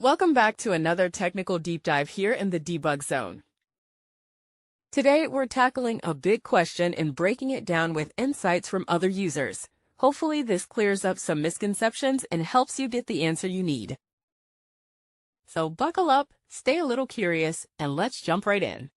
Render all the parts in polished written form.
Welcome back to another technical deep dive here in the debug zone. Today, we're tackling a big question and breaking it down with insights from other users. Hopefully, this clears up some misconceptions and helps you get the answer you need. So buckle up, stay a little curious, and let's jump right in.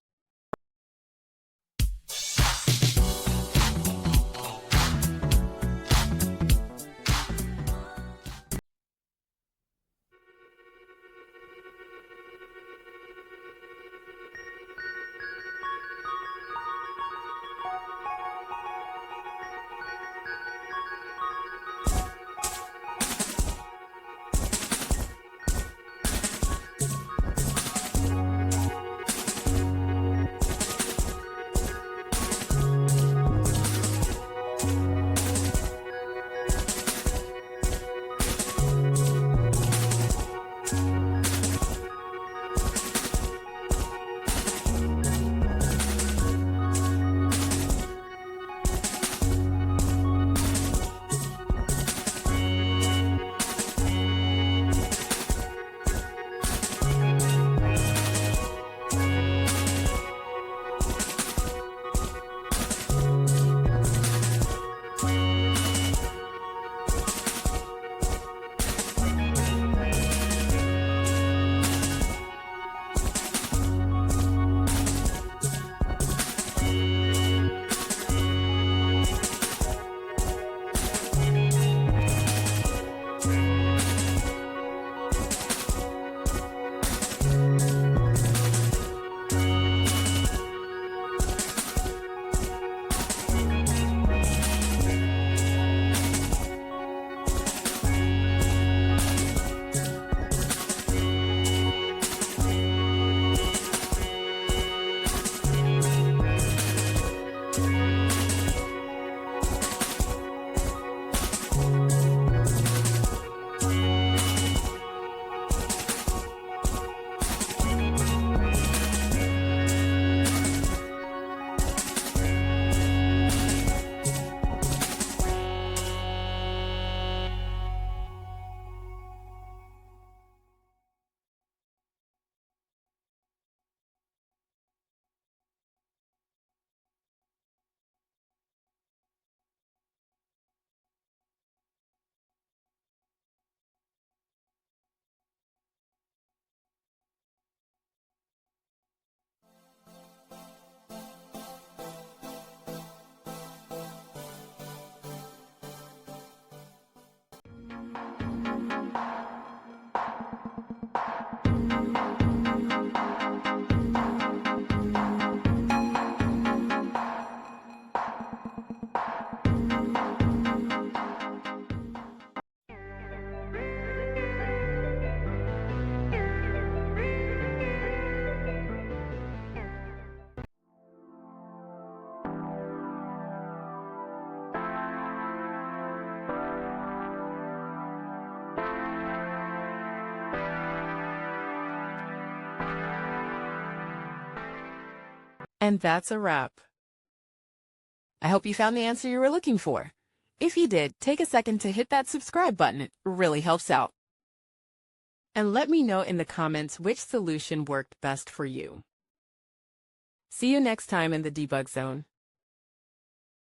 And that's a wrap. I hope you found the answer you were looking for. If you did, take a second to hit that subscribe button. It really helps out. And let me know in the comments which solution worked best for you. See you next time in the debug zone.